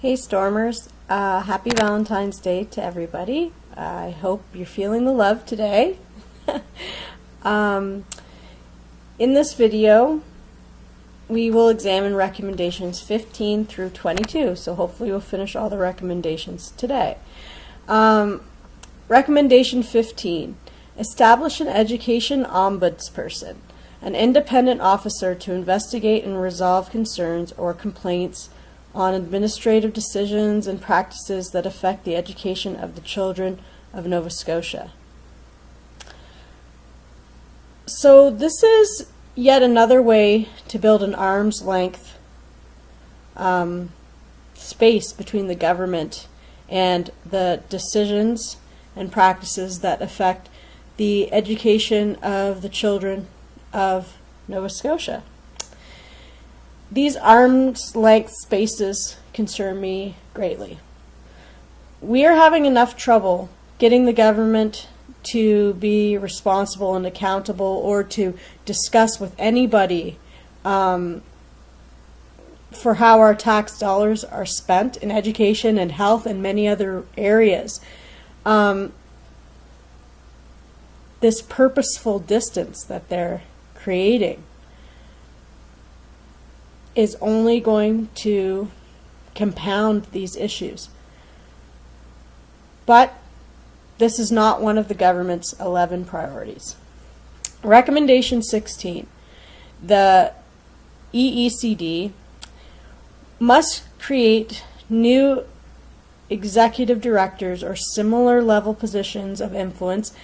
Hey Stormers, happy Valentine's Day to everybody. I hope you're feeling the love today. In this video, we will examine recommendations 15 through 22, so hopefully we'll finish all the recommendations today. Recommendation 15, establish an education ombudsperson, an independent officer to investigate and resolve concerns or complaints on administrative decisions and practices that affect the education of the children of Nova Scotia. So this is yet another way to build an arm's length space between the government and the decisions and practices that affect the education of the children of Nova Scotia. These arm's length spaces concern me greatly. We are having enough trouble getting the government to be responsible and accountable or to discuss with anybody for how our tax dollars are spent in education and health and many other areas. This purposeful distance that they're creating is only going to compound these issues. But this is not one of the government's 11 priorities. Recommendation 16, the EECD must create new executive directors or similar level positions of influence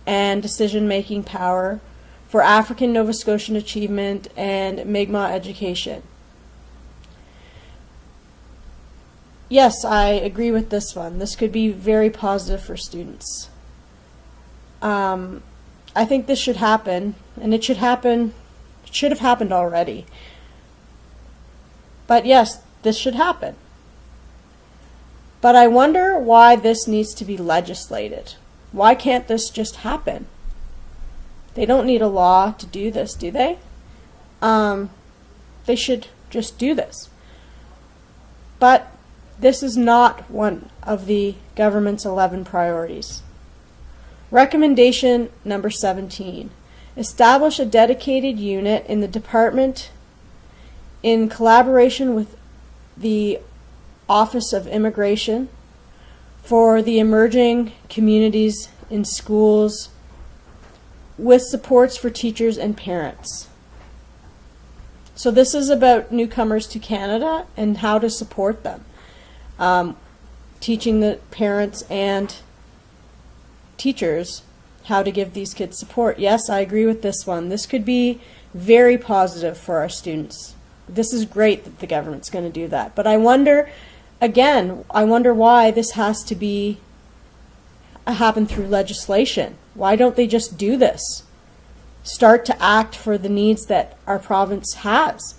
and decision-making power for African Nova Scotian achievement and Mi'kmaq education. Yes, I agree with this one. This could be very positive for students. I think this should happen, and it should have happened already. But yes, this should happen. But I wonder why this needs to be legislated. Why can't this just happen? They don't need a law to do this, do they? They should just do this. But this is not one of the government's 11 priorities. Recommendation number 17. Establish a dedicated unit in the department in collaboration with the Office of Immigration for the emerging communities in schools with supports for teachers and parents. So this is about newcomers to Canada and how to support them. Teaching the parents and teachers how to give these kids support. Yes, I agree with this one. This could be very positive for our students. This is great that the government's going to do that. But I wonder, again, why this has to be happen through legislation. Why don't they just do this? Start to act for the needs that our province has.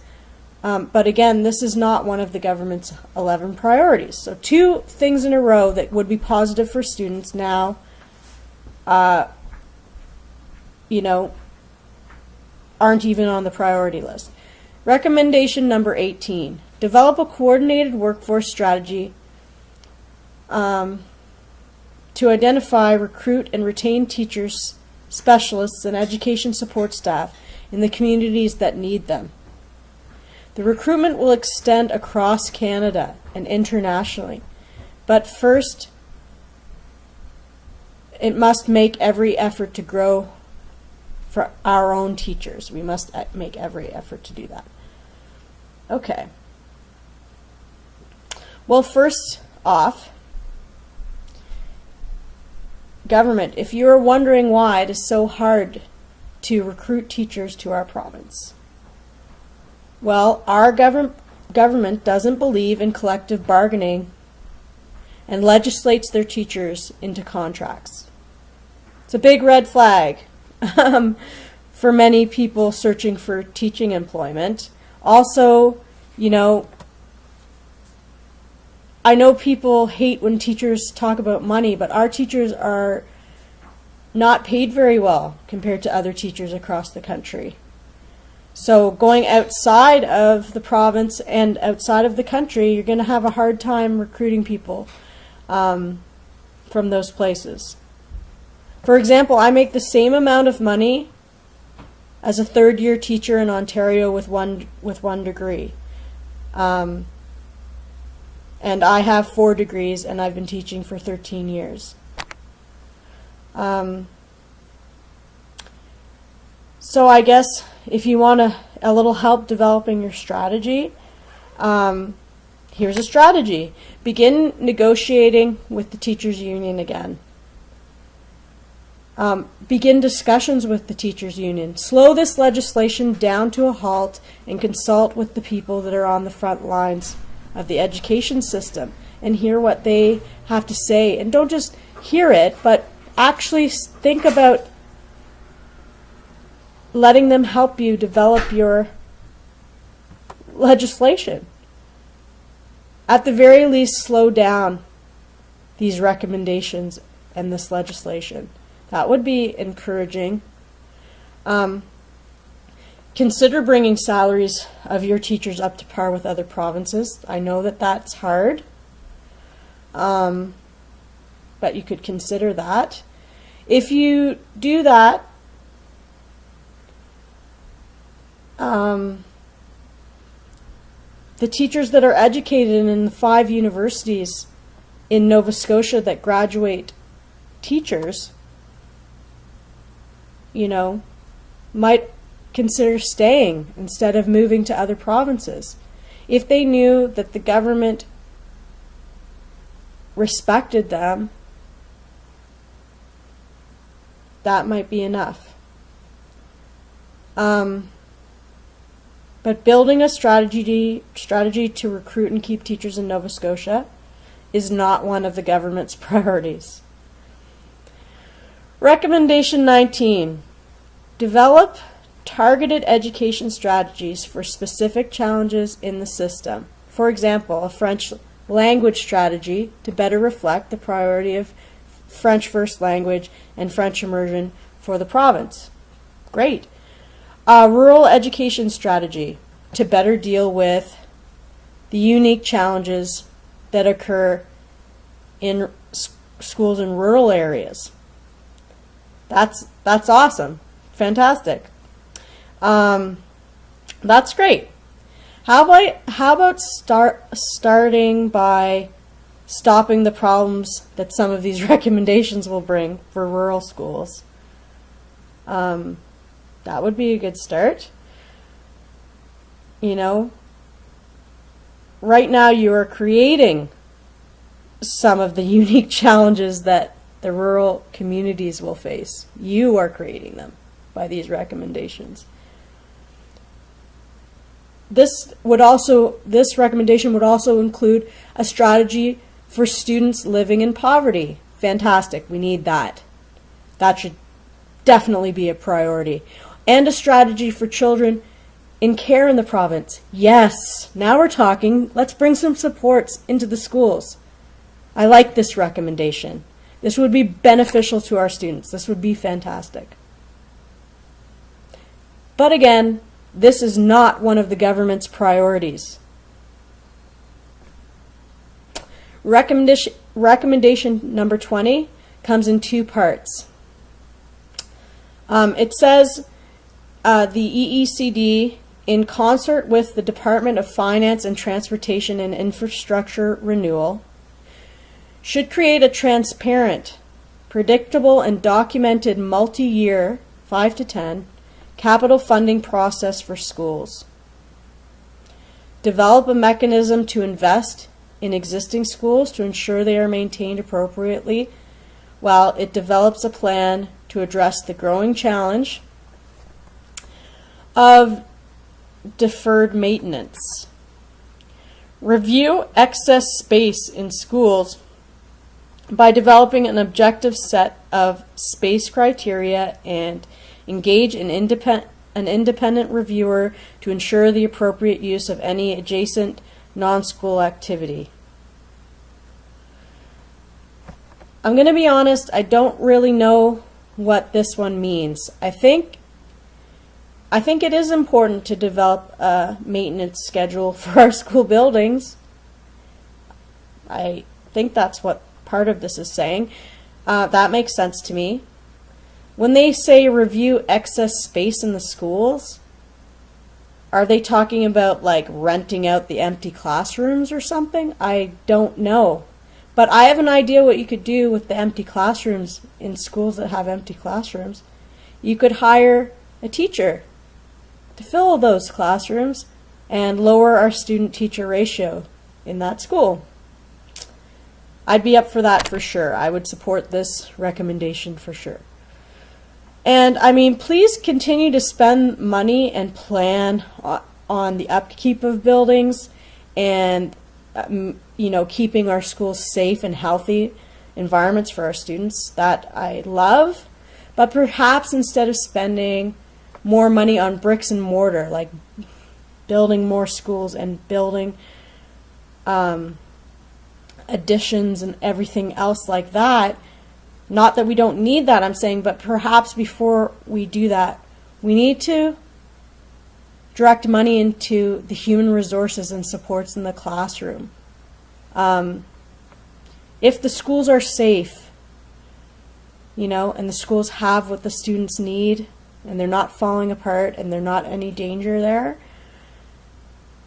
But again, this is not one of the government's 11 priorities. So 2 things in a row that would be positive for students now, aren't even on the priority list. Recommendation number 18, develop a coordinated workforce strategy to identify, recruit, and retain teachers, specialists, and education support staff in the communities that need them. The recruitment will extend across Canada and internationally, but first, it must make every effort to grow for our own teachers. We must make every effort to do that. Okay. Well, first off, government, if you're wondering why it is so hard to recruit teachers to our province, well, our government doesn't believe in collective bargaining and legislates their teachers into contracts. It's a big red flag for many people searching for teaching employment. Also, I know people hate when teachers talk about money, but our teachers are not paid very well compared to other teachers across the country. So going outside of the province and outside of the country, you're going to have a hard time recruiting people from those places. For example, I make the same amount of money as a third-year teacher in Ontario with one degree. And I have 4 degrees, and I've been teaching for 13 years. So I guess if you want a little help developing your strategy, here's a strategy. Begin negotiating with the teachers' union again. Begin discussions with the teachers' union. Slow this legislation down to a halt and consult with the people that are on the front lines of the education system and hear what they have to say. And don't just hear it, but actually think about letting them help you develop your legislation. At the very least, slow down these recommendations and this legislation. That would be encouraging. Consider bringing salaries of your teachers up to par with other provinces. I know that that's hard, but you could consider that. If you do that, the teachers that are educated in the 5 universities in Nova Scotia that graduate teachers, might consider staying instead of moving to other provinces. If they knew that the government respected them, that might be enough. But building a strategy to recruit and keep teachers in Nova Scotia is not one of the government's priorities. Recommendation 19. Develop targeted education strategies for specific challenges in the system. For example, a French language strategy to better reflect the priority of French first language and French immersion for the province. Great. A rural education strategy to better deal with the unique challenges that occur in schools in rural areas. That's awesome. Fantastic. That's great. How about starting by stopping the problems that some of these recommendations will bring for rural schools? That would be a good start. Right now you are creating some of the unique challenges that the rural communities will face. You are creating them by these recommendations. This recommendation would also include a strategy for students living in poverty. Fantastic. We need that. That should definitely be a priority. And a strategy for children in care in the province. Yes, now we're talking. Let's bring some supports into the schools. I like this recommendation. This would be beneficial to our students. This would be fantastic. But again, this is not one of the government's priorities. Recommendation number 20 comes in 2 parts. It says the EECD, in concert with the Department of Finance and Transportation and Infrastructure Renewal, should create a transparent, predictable, and documented multi-year, 5 to 10, capital funding process for schools. Develop a mechanism to invest in existing schools to ensure they are maintained appropriately, while it develops a plan to address the growing challenge of deferred maintenance. Review excess space in schools by developing an objective set of space criteria and engage an independent reviewer to ensure the appropriate use of any adjacent non-school activity. I'm going to be honest, I don't really know what this one means. I think I think it is important to develop a maintenance schedule for our school buildings. I think that's what part of this is saying. That makes sense to me. When they say review excess space in the schools, are they talking about like renting out the empty classrooms or something? I don't know. But I have an idea what you could do with the empty classrooms in schools that have empty classrooms. You could hire a teacher to fill those classrooms and lower our student-teacher ratio in that school. I'd be up for that for sure. I would support this recommendation for sure. And I mean, please continue to spend money and plan on the upkeep of buildings and keeping our schools safe and healthy environments for our students. That I love. But perhaps instead of spending more money on bricks and mortar, like building more schools and building additions and everything else like that, not that we don't need that, I'm saying, but perhaps before we do that, we need to direct money into the human resources and supports in the classroom. If the schools are safe, and the schools have what the students need, and they're not falling apart, and there's not any danger there,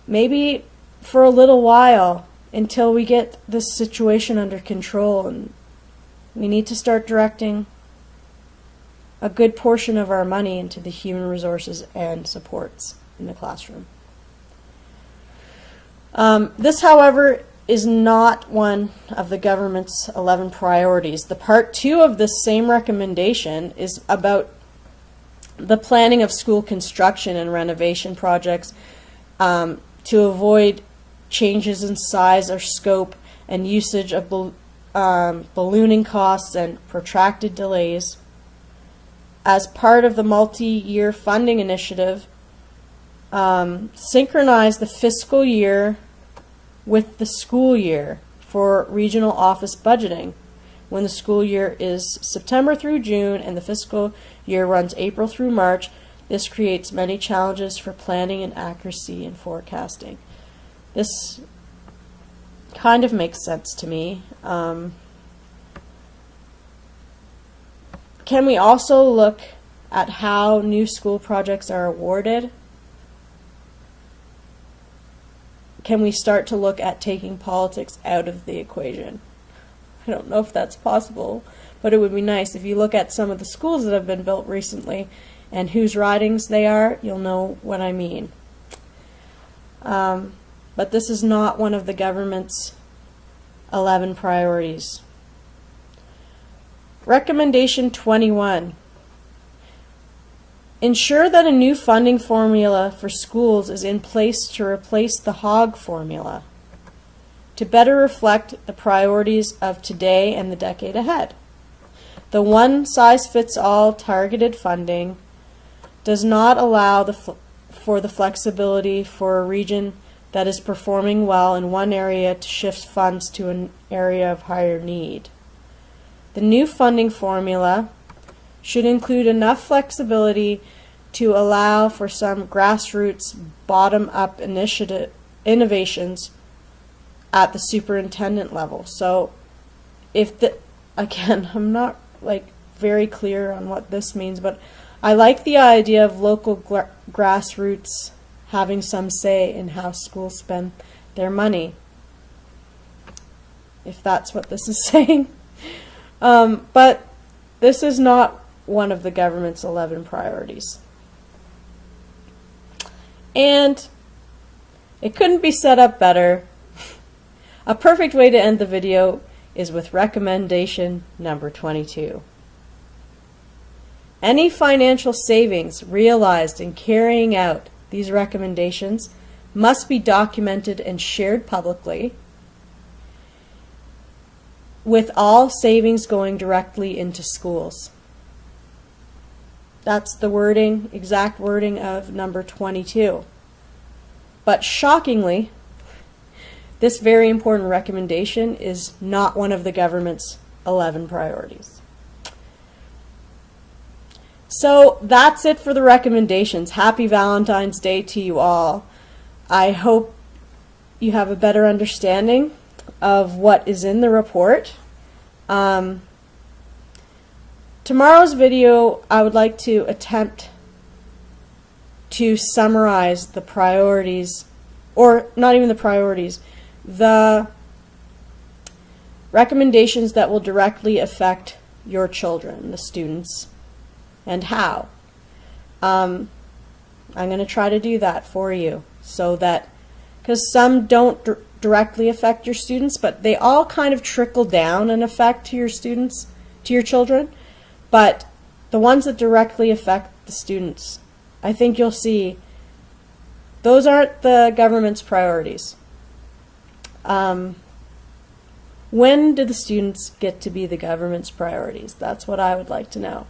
maybe for a little while, until we get this situation under control, and we need to start directing a good portion of our money into the human resources and supports in the classroom. This, however, is not one of the government's 11 priorities. The part 2 of this same recommendation is about the planning of school construction and renovation projects to avoid changes in size or scope and usage of ballooning costs and protracted delays. As part of the multi-year funding initiative, synchronize the fiscal year with the school year for regional office budgeting. When the school year is September through June and the fiscal year runs April through March, this creates many challenges for planning and accuracy in forecasting. This kind of makes sense to me. Can we also look at how new school projects are awarded? Can we start to look at taking politics out of the equation? I don't know if that's possible, but it would be nice. If you look at some of the schools that have been built recently and whose ridings they are, you'll know what I mean. But this is not one of the government's 11 priorities. Recommendation 21. Ensure that a new funding formula for schools is in place to replace the HOG formula to better reflect the priorities of today and the decade ahead. The one-size-fits-all targeted funding does not allow for the flexibility for a region that is performing well in one area to shift funds to an area of higher need. The new funding formula should include enough flexibility to allow for some grassroots bottom-up innovations at the superintendent level. So again, I'm not very clear on what this means, but I like the idea of local grassroots having some say in how schools spend their money, if that's what this is saying. But this is not one of the government's 11 priorities. And it couldn't be set up better. A perfect way to end the video is with recommendation number 22. Any financial savings realized in carrying out these recommendations must be documented and shared publicly, with all savings going directly into schools. That's the wording, exact wording of number 22. But shockingly, this very important recommendation is not one of the government's 11 priorities. So that's it for the recommendations. Happy Valentine's Day to you all. I hope you have a better understanding of what is in the report. Tomorrow's video, I would like to attempt to summarize the priorities, or not even the priorities, the recommendations that will directly affect your children, the students, and how. I'm going to try to do that for you, so that, because some don't directly affect your students, but they all kind of trickle down and affect to your students, to your children. But the ones that directly affect the students, I think you'll see those aren't the government's priorities. When do the students get to be the government's priorities? That's what I would like to know.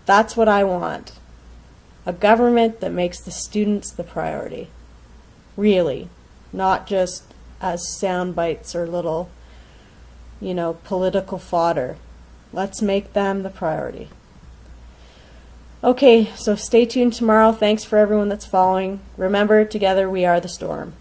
That's what I want. A government that makes the students the priority. Really. Not just as sound bites or little, political fodder. Let's make them the priority. Okay, so stay tuned tomorrow. Thanks for everyone that's following. Remember, together we are the storm.